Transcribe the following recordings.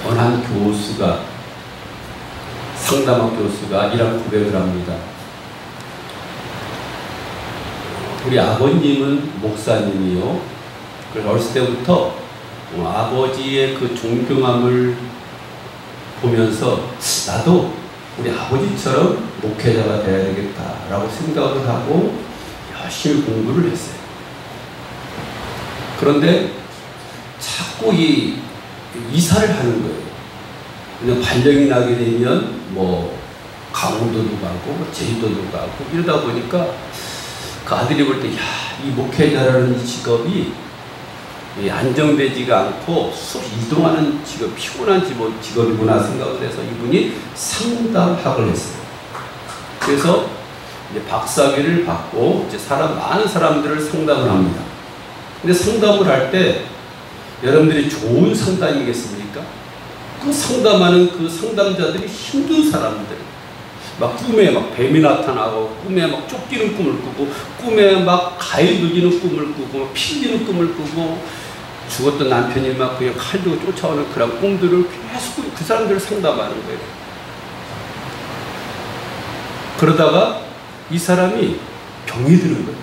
어느 한 교수가, 상담학 교수가 이런 고백을 합니다. 우리 아버님은 목사님이요. 그래서 어렸을 때부터 아버지의 그 존경함을 보면서 나도 우리 아버지처럼 목회자가 돼야 되겠다라고 생각을 하고 열심히 공부를 했어요. 그런데 자꾸 이사를 하는 거예요. 그냥 발령이 나게 되면 뭐 강원도도 가고 제주도도 가고 이러다 보니까 그 아들이 볼 때, 야, 이 목회자라는 직업이 안정되지가 않고 수없이 이동하는 직업, 피곤한 직업이구나 생각을 해서 이분이 상담학을 했어요. 그래서 이제 박사학위를 받고 이제 많은 사람들을 상담을 합니다. 근데 상담을 할 때 여러분들이 좋은 상담이겠습니까? 그 상담하는 그 상담자들이 힘든 사람들, 막 꿈에 막 뱀이 나타나고, 꿈에 막 쫓기는 꿈을 꾸고, 꿈에 막 가위 눌리는 꿈을 꾸고, 피 흘리는 꿈을 꾸고, 죽었던 남편이 막 그냥 칼 들고 쫓아오는 그런 꿈들을 계속 그 사람들을 상담하는 거예요. 그러다가 이 사람이 병이 드는 거예요.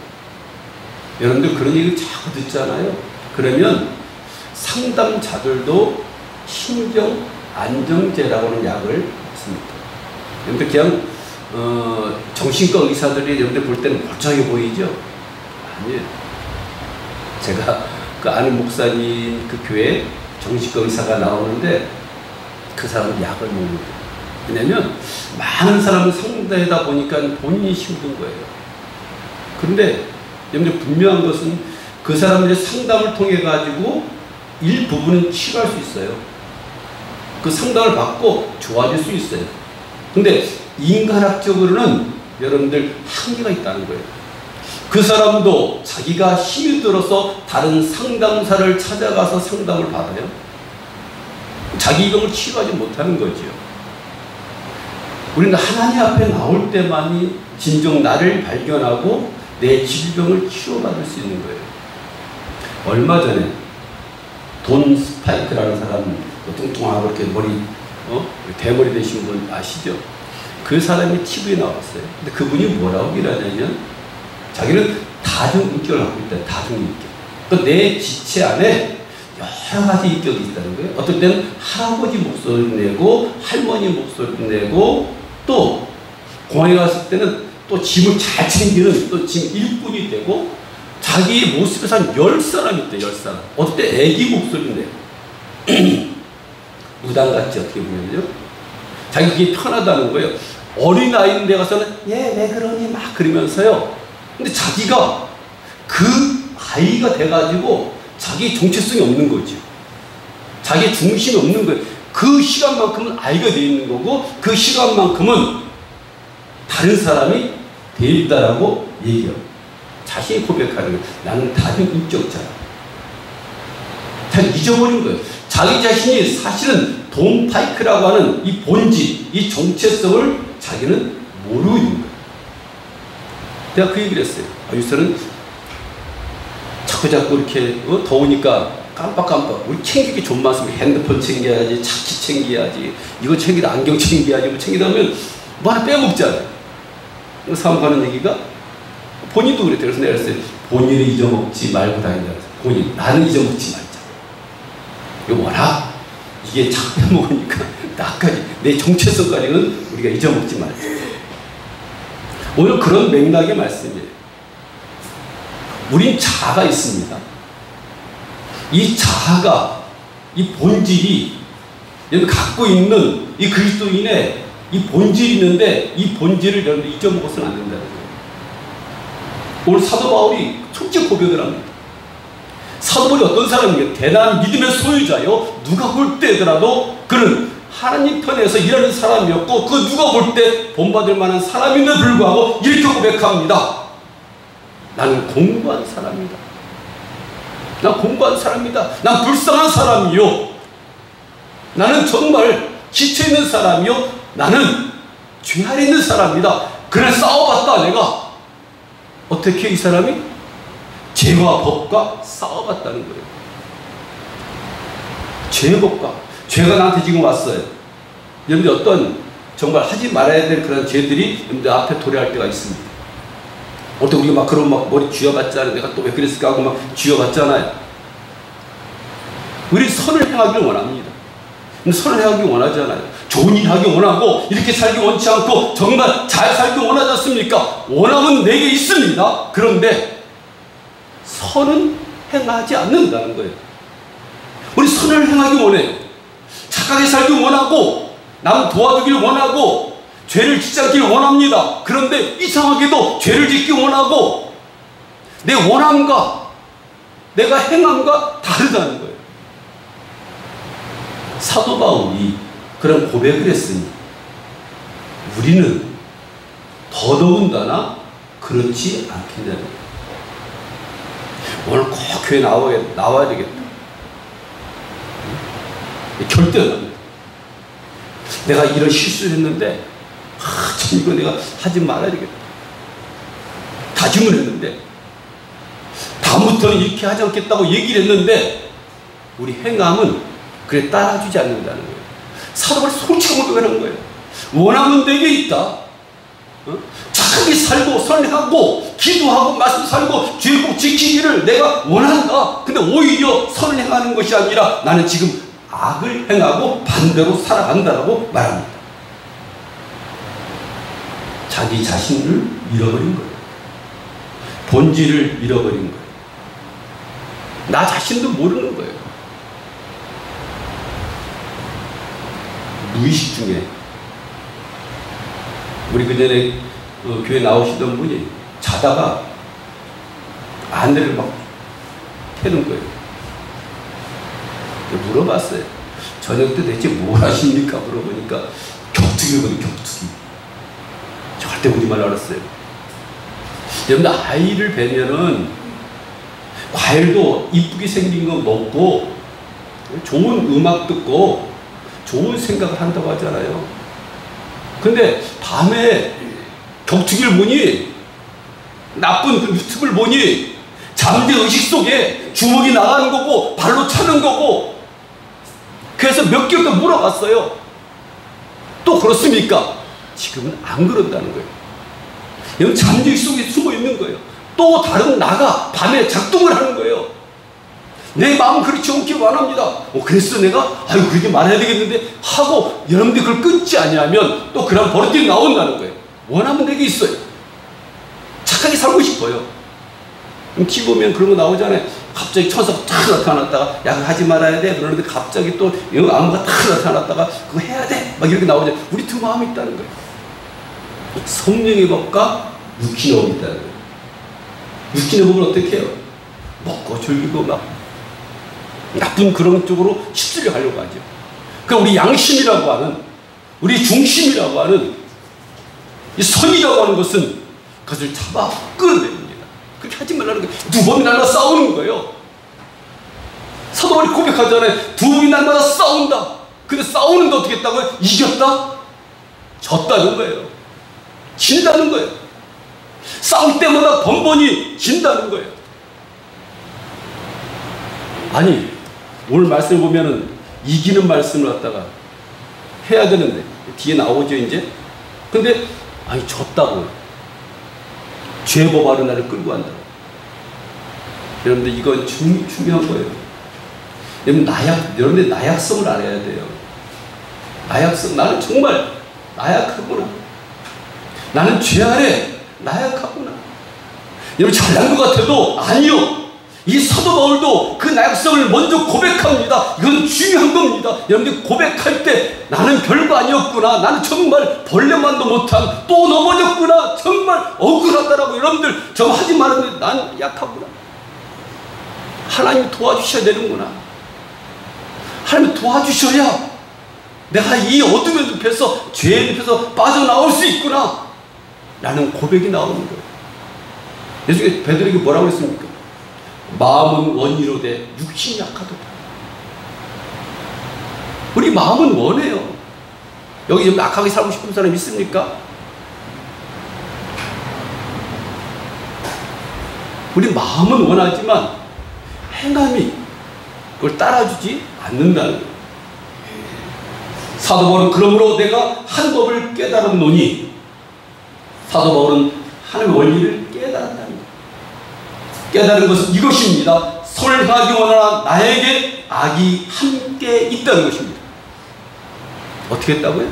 여러분들 그런 얘기 자꾸 듣잖아요. 그러면 상담자들도 신경 안정제라고 하는 약을 먹습니다. 여러분들 그냥 정신과 의사들이 여러분들 볼 때는 멀쩡해 보이죠? 아니에요. 제가 그 아는 목사님 그 교회 정신과 의사가 나오는데 그 사람은 약을 먹는 거예요. 왜냐면 많은 사람을 상대하다 보니까 본인이 힘든 거예요. 그런데 여러분들 분명한 것은 그 사람들의 상담을 통해 가지고 일부분은 치료할 수 있어요. 그 상담을 받고 좋아질 수 있어요. 근데 인간학적으로는 여러분들 한계가 있다는 거예요. 그 사람도 자기가 힘이 들어서 다른 상담사를 찾아가서 상담을 받아요. 자기 병을 치료하지 못하는 거죠. 우리는 하나님 앞에 나올 때만이 진정 나를 발견하고 내 질병을 치료받을 수 있는 거예요. 얼마 전에 돈 스파이크라는 사람, 뚱뚱하고 이렇게 머리, 대머리 되신 분 아시죠? 그 사람이 TV에 나왔어요. 근데 그분이 뭐라고 일하냐면, 자기는 다중인격을 갖고 있다. 다중인격. 또 내 지체 안에 여러 가지 인격이 있다는 거예요. 어떨 때는 할아버지 목소리를 내고, 할머니 목소리를 내고, 또 공항에 갔을 때는 또 짐을 잘 챙기는 또 짐 일꾼이 되고, 자기 모습에서 한 10사람이 있대, 10사람. 어떨 때 애기 목소리를 내요. 무당같이 어떻게 보면요. 자기 그게 편하다는 거예요. 어린아이인데 가서는, 얘 왜 그러니? 막 그러면서요. 근데 자기가 그 아이가 돼가지고 자기 정체성이 없는 거죠. 자기 중심이 없는 거예요. 그 시간만큼은 아이가 되어 있는 거고, 그 시간만큼은 다른 사람이 되어 있다라고 얘기해요. 자신이 고백하는 거예요. 나는 다중인격자야. 다 잊어버린 거예요. 자기 자신이 사실은 돈 파이크라고 하는 이 본질, 이 정체성을 자기는 모르고 있는 거예요. 내가 그 얘기를 했어요. 요새는 자꾸 이렇게 더우니까 깜빡깜빡 우리 챙길 게 좀 많습니다. 핸드폰 챙겨야지, 차키 챙겨야지, 이거 챙기다 안경 챙겨야지, 뭐 챙기다 하면 뭐 하나 빼먹잖아요. 사람하는 얘기가 본인도 그랬대요. 그래서 내가 그랬어요. 본인을 잊어먹지 말고 다닌다. 본인, 나는 잊어먹지 말자. 이거 워낙 이게 자꾸 빼먹으니까 나까지, 내 정체성까지는 우리가 잊어먹지 말자. 오늘 그런 맥락의 말씀이에요. 우린 자아가 있습니다. 이 자아가, 이 본질이, 갖고 있는 이 그리스도인의 이 본질이 있는데, 이 본질을 여러분들 잊어먹어서는 안 된다는 거예요. 오늘 사도 바울이 솔직히 고백을 합니다. 사도 바울이 어떤 사람이에요? 대단한 믿음의 소유자요. 누가 볼 때더라도 그는 하나님 편에서 일하는 사람이었고, 그 누가 볼 때 본받을 만한 사람임에도 불구하고 이렇게 고백합니다. 나는 공부한 사람이다. 난 공부한 사람이다. 난 불쌍한 사람이요. 나는 정말 지쳐있는 사람이요. 나는 죄 아래 있는 사람이다. 그래 싸워봤다 내가. 어떻게 이 사람이? 죄와 법과 싸워봤다는 거예요. 죄의 법과. 죄가 나한테 지금 왔어요. 여러분들 어떤 정말 하지 말아야 될 그런 죄들이 여러분들 앞에 도래할 때가 있습니다. 어때 우리가 막 그런 막 머리 쥐어봤잖아요. 내가 또 왜 그랬을까 하고 막 쥐어봤잖아요. 우리 선을 행하기를 원합니다. 선을 행하기 원하잖아요. 좋은 일 하기 원하고 이렇게 살기 원치 않고 정말 잘 살기 원하지 않습니까? 원함은 내게 있습니다. 그런데 선은 행하지 않는다는 거예요. 우리 선을 행하기 원해요. 착하게 살기 원하고 남 도와주길 원하고 죄를 짓지 않기를 원합니다. 그런데 이상하게도 죄를 짓기 원하고 내 원함과 내가 행함과 다르다는 거예요. 사도 바울이 그런 고백을 했으니 우리는 더더군다나 그렇지 않겠냐는 거예요. 오늘 꼭 교회 나와야 되겠다. 결대는 합니다. 내가 이런 실수를 했는데 참 이거 내가 하지 말아야 되겠다. 다짐을 했는데 다음부터는 이렇게 하지 않겠다고 얘기를 했는데 우리 행함은 그래 따라주지 않는다는 거예요. 사도 바울이 솔직히 고백하는 거예요. 원함은 내게 있다. 착하게 살고 선행하고 기도하고 말씀 살고 죄꼭 지키기를 내가 원한다. 근데 오히려 선을 행하는 것이 아니라 나는 지금 악을 행하고 반대로 살아간다라고 말합니다. 자기 자신을 잃어버린 거예요. 본질을 잃어버린 거예요. 나 자신도 모르는 거예요. 무의식 중에 우리 그전에 교회 나오시던 분이 자다가 안대를 막 패는 거예요. 물어봤어요. 저녁 때 대체 뭘 하십니까? 물어보니까 격투기거든요. 격투기. 절대 우리말 알았어요. 여러분들 아이를 뵈면은 과일도 이쁘게 생긴 거 먹고 좋은 음악 듣고 좋은 생각을 한다고 하잖아요. 근데 밤에 격투기를 보니 나쁜 그 유튜브를 보니 잠재 의식 속에 주먹이 나가는 거고 발로 차는 거고 그래서 몇 개월 동안 물어봤어요. 또 그렇습니까? 지금은 안 그런다는 거예요. 여러분 잠재 의식 속에 숨어 있는 거예요. 또 다른 나가 밤에 작동을 하는 거예요. 내 마음은 그렇지 않기 원합니다. 그래서 내가 아유 그렇게 말해야 되겠는데 하고 여러분들이 그걸 끊지 아니하면 또 그런 버릇들이 나온다는 거예요. 원하면 내게 있어요. 착하게 살고 싶어요. TV 보면 그런 거 나오잖아요. 갑자기 천사가 탁 나타났다가 야 그거 하지 말아야 돼 그러는데 갑자기 또 영어 안무가 탁 나타났다가 그거 해야 돼 막 이렇게 나오잖아요. 우리 두 마음이 있다는 거예요. 성령의 법과 육신의 법이 있다는 거예요. 육신의 법은 어떻게 해요? 먹고 즐기고 막 나쁜 그런 쪽으로 휩쓸려 가려고 하죠. 그러니까 우리 양심이라고 하는 우리 중심이라고 하는 이 선이라고 하는 것은 그것을 잡아 끌어냅니다. 그렇게 하지 말라는 거예요. 두 번이 날마다 싸우는 거예요. 사도 바울이 고백하잖아요. 두 번이 날마다 싸운다. 근데 싸우는데 어떻게 했다고요? 이겼다? 졌다는 거예요. 진다는 거예요. 싸울 때마다 번번이 진다는 거예요. 아니 오늘 말씀을 보면은 이기는 말씀을 갖다가 해야 되는데 뒤에 나오죠 이제. 근데 아니 졌다고 죄법하러 나를 끌고 간다. 여러분들 이건 중요한 거예요. 여러분들 나약성을 알아야 돼요. 나약성. 나는 정말 나약하구나. 나는 죄 아래 나약하구나. 여러분 잘난 것 같아도 아니요. 이 사도 바울도 그 나약성을 먼저 고백합니다. 이건 중요한 겁니다. 여러분들 고백할 때 나는 별거 아니었구나. 나는 정말 벌레만도 못한 또 넘어졌구나. 정말 억울하다라고 여러분들 저 하지 말았는데 난 약하구나. 하나님이 도와주셔야 되는구나. 하나님이 도와주셔야 내가 이 어둠의 늪에서 죄의 늪에서 빠져나올 수 있구나 라는 고백이 나오는 거예요. 예수님이 베드로에게 뭐라고 했습니까? 마음은 원이로되 육신이 약하도다. 우리 마음은 원해요. 여기 좀 악하게 살고 싶은 사람 있습니까? 우리 마음은 원하지만 행함이 그걸 따라주지 않는다는 거예요. 사도 바울은 그러므로 내가 한 법을 깨달았노니, 사도 바울은 하나님의 원리를 깨달았다는 거예요. 깨달은 것은 이것입니다. 선을 행하기 원하나 나에게 악이 함께 있다는 것입니다. 어떻게 했다고요?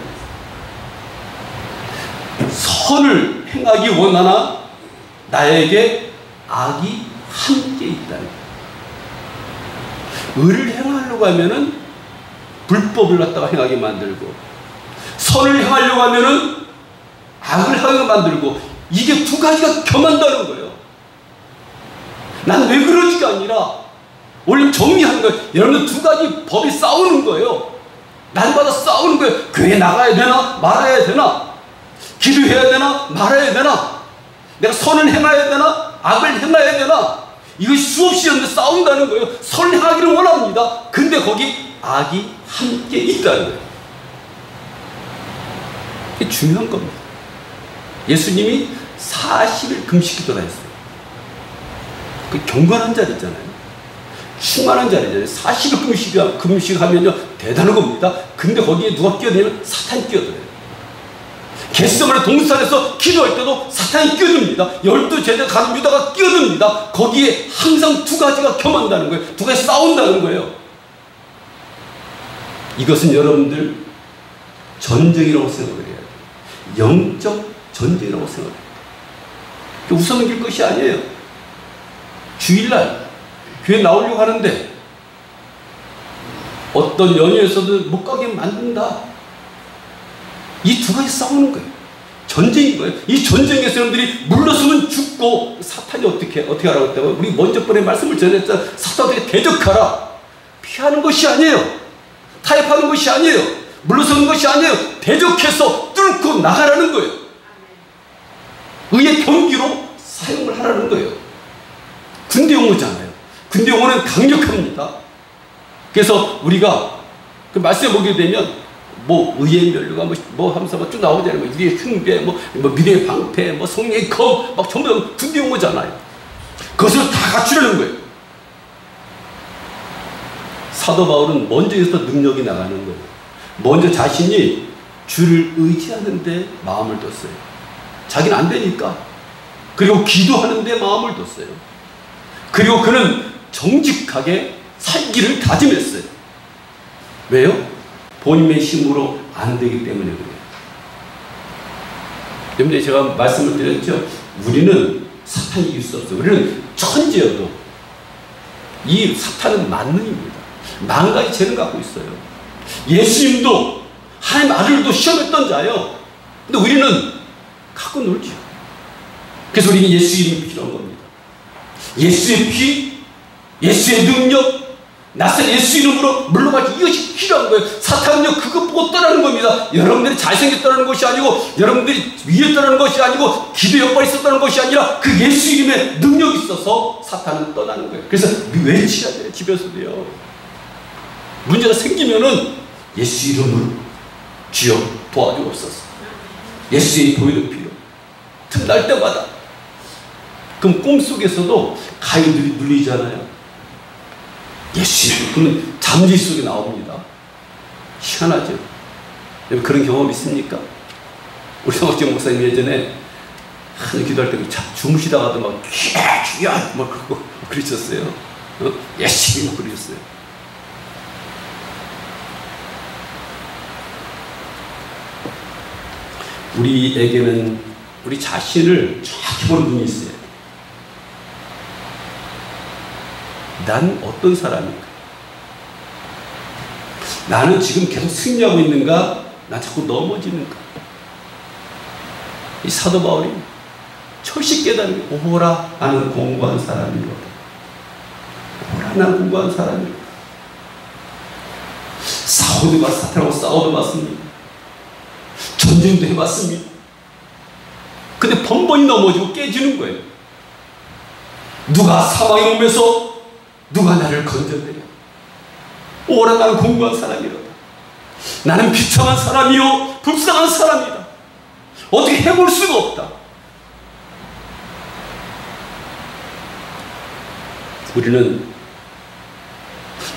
선을 행하기 원하나 나에게 악이 함께 있다는 거예요. 의를 행하려고 하면은 불법을 갖다가 행하게 만들고, 선을 행하려고 하면은 악을 하게 만들고, 이게 두 가지가 겸한다는 거예요. 난 왜 그러지가 아니라 원래 정리하는 거예요. 여러분들 두 가지 법이 싸우는 거예요. 날마다 싸우는 거예요. 교회 나가야 되나 말아야 되나, 기도해야 되나 말아야 되나, 내가 선을 행해야 되나 악을 행해야 되나, 이것이 수없이 연대 싸운다는 거예요. 선을 행하기를 원합니다. 근데 거기 악이 함께 있다는 거예요. 이게 중요한 겁니다. 예수님이 40일 금식기도를 했어요. 그 경건한 자리잖아요. 충만한 자리잖아요. 40일 금식하면요 대단한 겁니다. 근데 거기에 누가 끼어들면 사탄이 끼어들어요. 겟세마네 동산에서 기도할 때도 사탄이 끼어듭니다. 12제자 가는 유다가 끼어듭니다. 거기에 항상 두 가지가 겸한다는 거예요. 두 가지 싸운다는 거예요. 이것은 여러분들 전쟁이라고 생각을 해야 돼요. 영적 전쟁이라고 생각해요. 웃어넘길 것이 아니에요. 주일날 교회 나오려고 하는데 어떤 연휴에서도 못 가게 만든다. 이 두 가지 싸우는 거예요. 전쟁인 거예요. 이 전쟁에서 사람들이 물러서면 죽고, 사탄이 어떻게 하라고 했다고? 우리 먼저 번에 말씀을 전했잖아. 사탄에게 대적하라. 피하는 것이 아니에요. 타협하는 것이 아니에요. 물러서는 것이 아니에요. 대적해서 뚫고 나가라는 거예요. 의의 경기로 사용을 하라는 거예요. 군대 용어잖아요. 군대 용어는 강력합니다. 그래서 우리가 그 말씀해 보게 되면 뭐 의의 멸류가 뭐 하면서 쭉 나오잖아요. 뭐 우리의 흉배, 뭐 미래의 방패, 뭐 성령의 검, 막 전부 다 군대 용어잖아요. 그것을 다 갖추려는 거예요. 사도 바울은 먼저 여기서 능력이 나가는 거예요. 먼저 자신이 주를 의지하는데 마음을 뒀어요. 자기는 안 되니까. 그리고 기도하는데 마음을 뒀어요. 그리고 그는 정직하게 살기를 다짐했어요. 왜요? 본인의 힘으로 안 되기 때문에 그래요. 때문에 제가 말씀을 드렸죠. 우리는 사탄이 이길 수 없어요. 우리는 천재여도 이 사탄은 만능입니다. 만 가지 죄를 갖고 있어요. 예수님도 하나님 아들도 시험했던 자예요. 근데 우리는 갖고 놀죠. 그래서 우리는 예수 이름이 필요한 겁니다. 예수의 피, 예수의 능력, 낯선 예수 이름으로 물러가기, 이것이 필요한 거예요. 사탄은요 그것 보고 떠나는 겁니다. 여러분들이 잘생겼다는 것이 아니고, 여러분들이 위에 떠나는 것이 아니고, 기도 역할이 있었다는 것이 아니라 그 예수 이름에 능력이 있어서 사탄은 떠나는 거예요. 그래서 외치야 돼요. 집에서도요. 문제가 생기면은 예수 이름으로 주여 도와주옵소서. 예수의 보혈의 피로 틈날 때마다. 그럼 꿈속에서도 가위들이 눌리잖아요. 예수님, 그러면 잠시 속에 나옵니다. 희한하죠? 여러분 그런 경험 있습니까? 우리 성학정 목사님 예전에 하늘 기도할 때 주무시다가도 막 주여 막 그러고 그러셨어요. 예수님 그러셨어요. 우리에게는 우리 자신을 정확히 보는 눈이 있어요. 난 어떤 사람인가? 나는 지금 계속 승리하고 있는가? 난 자꾸 넘어지는가? 이 사도 바울이 철시 깨닫는 오호라 나는 공부한 사람이로다. 오호라 나는 공부한 사람이로다. 사탄하고 싸워도 봤습니다. 전쟁도 해봤습니다. 근데 번번이 넘어지고 깨지는 거예요. 누가 사망의 몸에서 누가 나를 건져내려? 오라 나는 공부한 사람이로다. 나는 비참한 사람이요 불쌍한 사람이다. 어떻게 해볼 수가 없다. 우리는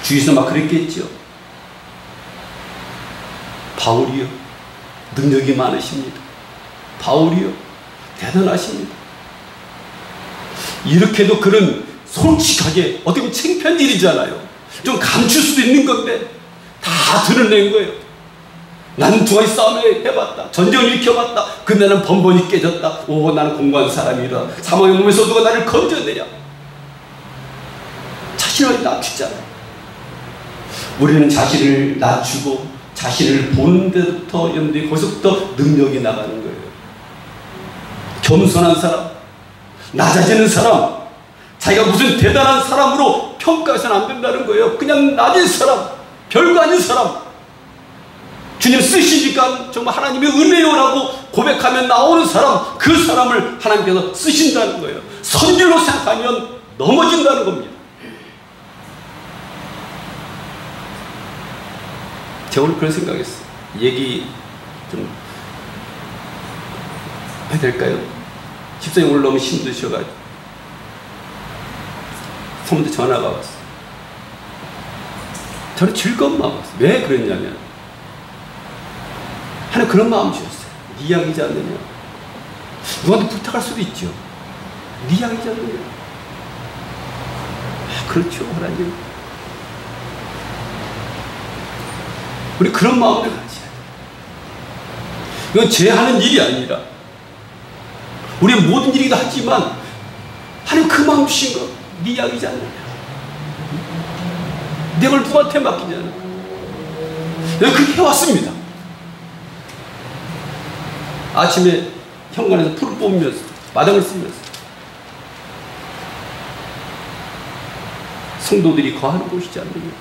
주위에서 막 그랬겠죠. 바울이요, 능력이 많으십니다. 바울이요, 대단하십니다. 이렇게도 그는 솔직하게, 어떻게 보면 창피한 일이잖아요. 좀 감출 수도 있는 건데 다 드러낸 거예요. 나는 두 가지 싸움을 해봤다. 전쟁을 일으켜봤다. 근데 나는 번번이 깨졌다. 오, 나는 공부한 사람이라. 사망의 몸에서 누가 나를 건져내랴. 자신을 낮추잖아요. 우리는 자신을 낮추고 자신을 보는 데부터 여러분들이 거기서부터 능력이 나가는 거예요. 겸손한 사람, 낮아지는 사람, 자기가 무슨 대단한 사람으로 평가해서는 안 된다는 거예요. 그냥 낮은 사람, 별거 아닌 사람, 주님 쓰시니까 정말 하나님의 은혜요라고 고백하면 나오는 사람, 그 사람을 하나님께서 쓰신다는 거예요. 선질로 생각하면 넘어진다는 겁니다. 제가 오늘 그런 생각했어요. 얘기 좀 해야 될까요? 집사님 오늘 너무 힘드셔가지고 사모한테 전화가 왔어요. 저는 즐거운 마음 왔어요. 왜 그랬냐면 하나님 그런 마음 주셨어요. 네 이야기지 않느냐. 누구한테 부탁할 수도 있죠. 네 이야기지 않느냐. 아, 그렇죠, 하나님. 우리 그런 마음을 가져야 돼요. 이건 제 하는 일이 아니라 우리의 모든 일이기도 하지만 하나님 그 마음 주신 거 네 이야기지 않느냐. 내가 누구한테 맡기냐는. 내가 그렇게 해왔습니다. 아침에 현관에서 풀을 뽑으면서 마당을 쓰면서 성도들이 거하는 곳이지 않느냐.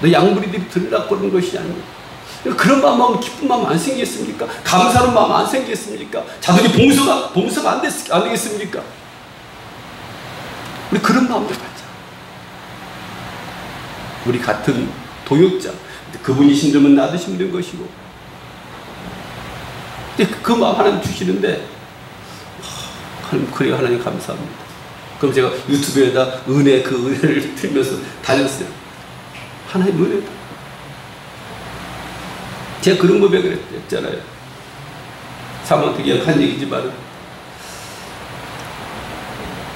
너 양부리들이 들락거리는 것이지 않느냐. 그런 마음하고 기쁜 마음 안 생기겠습니까? 감사하는 마음 안 생기겠습니까? 자들이 봉사가 안 되겠습니까? 우리 그런 마음을 갖자. 우리 같은 동역자, 그분이 힘들면 나도 힘든 것이고, 그 마음 하나님 주시는데, 그래요, 하나님 감사합니다. 그럼 제가 유튜브에다 그 은혜를 틀면서 달렸어요. 하나님 은혜다. 제가 그런 고백을 했잖아요. 사모한테 기억한 얘기지만,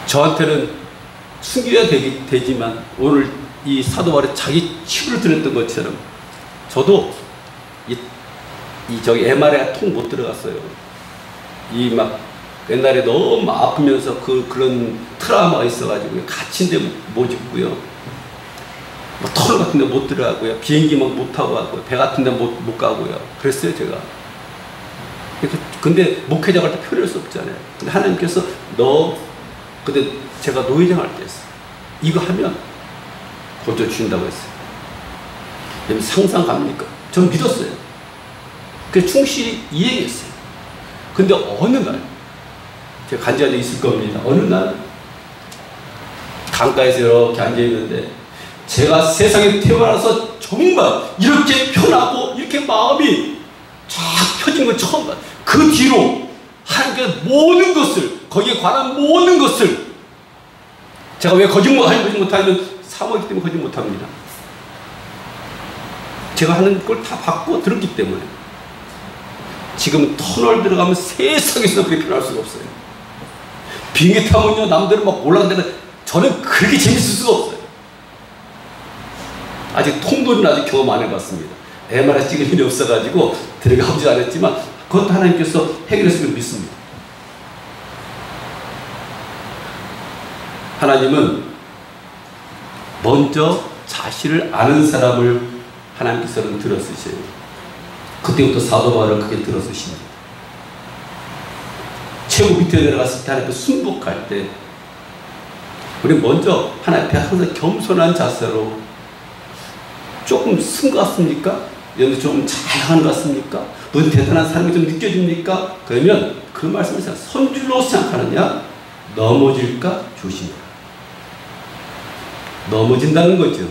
저한테는 숨겨야 되지만, 오늘 이 사도 바울이 자기 치유를 드렸던 것처럼, 저도 저기 MRI 통 못 들어갔어요. 옛날에 너무 아프면서 그런 트라우마가 있어가지고 갇힌 데 못 있고요. 터널 같은 데 못 들어가고요. 비행기 못 타고 가고요. 배 같은 데 못 가고요. 그랬어요, 제가. 근데 목회자 할 때 표현할 수 없잖아요. 근데 하나님께서 근데 제가 노회장 할 때 했어요. 이거 하면 고쳐주신다고 했어요. 상상 갑니까? 전 믿었어요. 그래서 충실히 이행했어요. 근데 어느 날, 제가 간지가 있을 겁니다. 어느 날, 강가에서 이렇게 앉아있는데, 제가 세상에 태어나서 정말 이렇게 편하고, 이렇게 마음이 쫙 펴진 걸 처음 봤어요. 그 뒤로, 하나님께서 모든 것을, 거기에 관한 모든 것을, 제가 왜 거짓말 못하면 사모이기 때문에 거짓말 못합니다. 제가 하는 걸 다 받고 들었기 때문에. 지금 터널 들어가면 세상에서 그렇게 편할 수가 없어요. 비행기 타면요, 남들은 막 올라가는데 저는 그렇게 재밌을 수가 없어요. 아직 통돌이는 아직 경험 안 해봤습니다. MRI 찍을 일이 없어가지고 들어가보지 않았지만 그것도 하나님께서 해결했을 걸 믿습니다. 하나님은 먼저 자신을 아는 사람을 하나님께서는 들어쓰셔요. 그때부터 사도 바울을 크게 들어쓰십니다. 최고 밑에 내려갔을 때 하나님 앞에 순복할 때 우리 먼저 하나님 앞에 항상 겸손한 자세로 조금 쓴 것 같습니까? 여러분 좀 잘하는 것 같습니까? 무슨 대단한 사람이 좀 느껴집니까? 그러면 그 말씀을 선줄로 생각하느냐? 넘어질까 조심해라. 넘어진다는 거죠.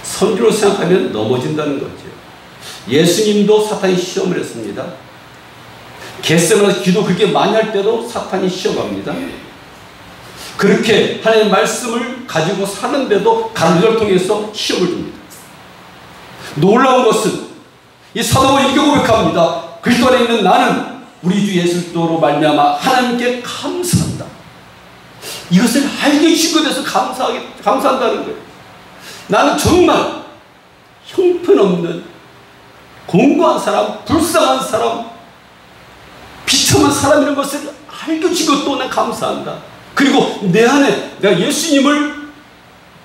선줄로 생각하면 넘어진다는 거죠. 예수님도 사탄이 시험을 했습니다. 겟세마네 기도 그렇게 많이 할 때도 사탄이 시험합니다. 그렇게 하나님의 말씀을 가지고 사는데도 가르침을 통해서 시험을 줍니다. 놀라운 것은 이 사도가 이렇게 고백합니다. 그리스도 안에 있는 나는 우리 주 예수 그리스도로 말미암아 하나님께 감사한다. 이것을 알게 주신 것에 대해서 감사한다는 거예요. 나는 정말 형편없는 공고한 사람, 불쌍한 사람, 비참한 사람이라는 것을 알게 주신 것도 난 감사한다. 그리고 내 안에 내가 예수님을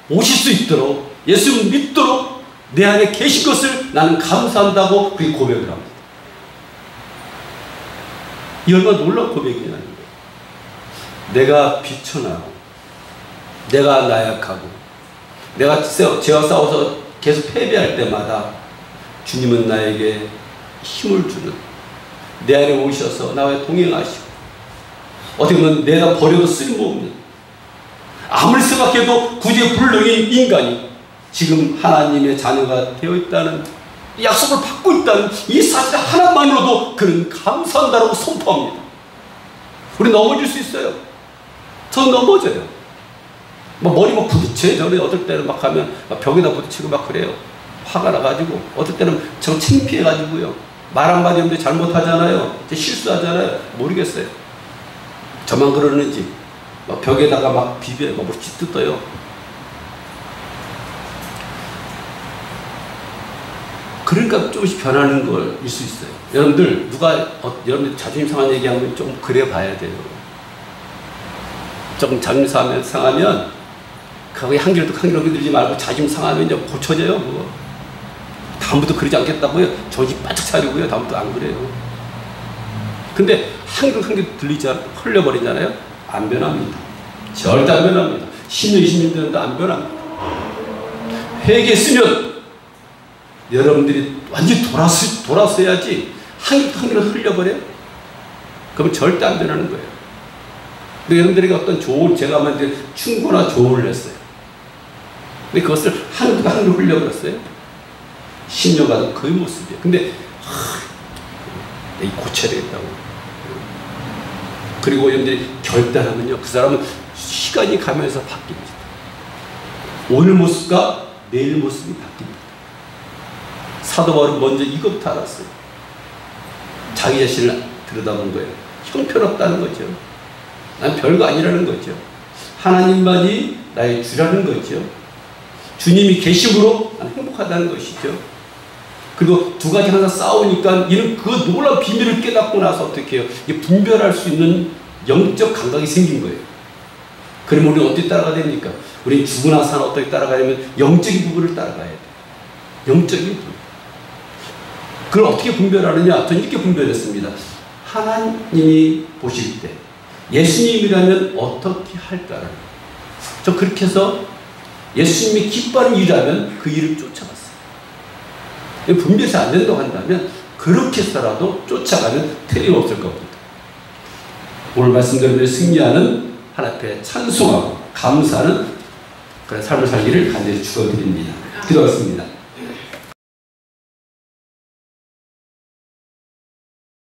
모실 수 있도록, 예수님을 믿도록 내 안에 계신 것을 나는 감사한다고 그렇게 고백을 합니다. 이 얼마나 놀라운 고백이냐는 거예요. 내가 비천하고, 내가 나약하고, 내가 죄와 싸워서 계속 패배할 때마다 주님은 나에게 힘을 주는, 내 안에 오셔서 나와 동행하시고, 어떻게 보면 내가 버려도 쓸모없는, 아무리 생각해도 구제 불능인 인간이 지금 하나님의 자녀가 되어 있다는, 약속을 받고 있다는 이 사실 하나만으로도 그는 감사한다라고 선포합니다. 우리 넘어질 수 있어요. 저는 넘어져요. 머리 부딪혀요. 저는 어떨 때는 막 하면 막 벽에다 부딪히고 막 그래요. 화가 나가지고, 어떨 때는 저 창피해가지고요. 말 한마디 없는데 잘못하잖아요. 실수하잖아요. 모르겠어요. 저만 그러는지 막 벽에다가 막 비벼요. 막 찢어요. 그러니까 조금씩 변하는 걸일 수 있어요. 여러분들 여러분들 자존심 상한 얘기하면 좀 그래 봐야 돼요. 조금 자존심 상하면 그거 한결도 들지 말고 자존심 상하면 이제 고쳐져요. 그거. 다음부터 그러지 않겠다고요. 정신 바짝 차리고요. 다음부터 안 그래요. 근데 한결 흘려버리잖아요. 안 변합니다. 절대 안 변합니다. 10년, 20년 되는데 안 변합니다. 회개했으면 여러분들이 완전히 돌아서야지 한결 흘려버려요. 그러면 절대 안 변하는 거예요. 근데 여러분들에게 어떤 제가 한번 충고나 조언을 했어요. 근데 그것을 한결 흘려버렸어요. 10년간 그 모습이에요. 근데 고쳐야 되겠다고. 그리고 여러분들이 결단하면요, 그 사람은 시간이 가면서 바뀝니다. 오늘 모습과 내일 모습이 바뀝니다. 사도 바울은 먼저 이것부터 알았어요. 자기 자신을 들여다본 거예요. 형편없다는 거죠. 난 별거 아니라는 거죠. 하나님만이 나의 주라는 거죠. 주님이 계심으로 난 행복하다는 것이죠. 그리고 두 가지 항상 싸우니까 이는 그 놀라운 비밀을 깨닫고 나서 어떻게 해요? 분별할 수 있는 영적 감각이 생긴 거예요. 그러면 우리는 어떻게 따라가야 됩니까? 우리는 죽으나 사나 어떻게 따라가냐면 영적인 부분을 따라가야 돼요. 영적인 부분. 그걸 어떻게 분별하느냐? 저는 이렇게 분별했습니다. 하나님이 보실 때 예수님이라면 어떻게 할까라는 거예요. 저 그렇게 해서 예수님이 기뻐하는 일이라면 그 일을 쫓아갔어요. 분별이 안 된다고 한다면 그렇게 해서라도 쫓아가면 틀림없을 겁니다. 오늘 말씀드린 승리하는 하나님 앞에 찬송하고 감사하는 그런 삶을 살기를 간절히 축원드립니다. 기도하겠습니다.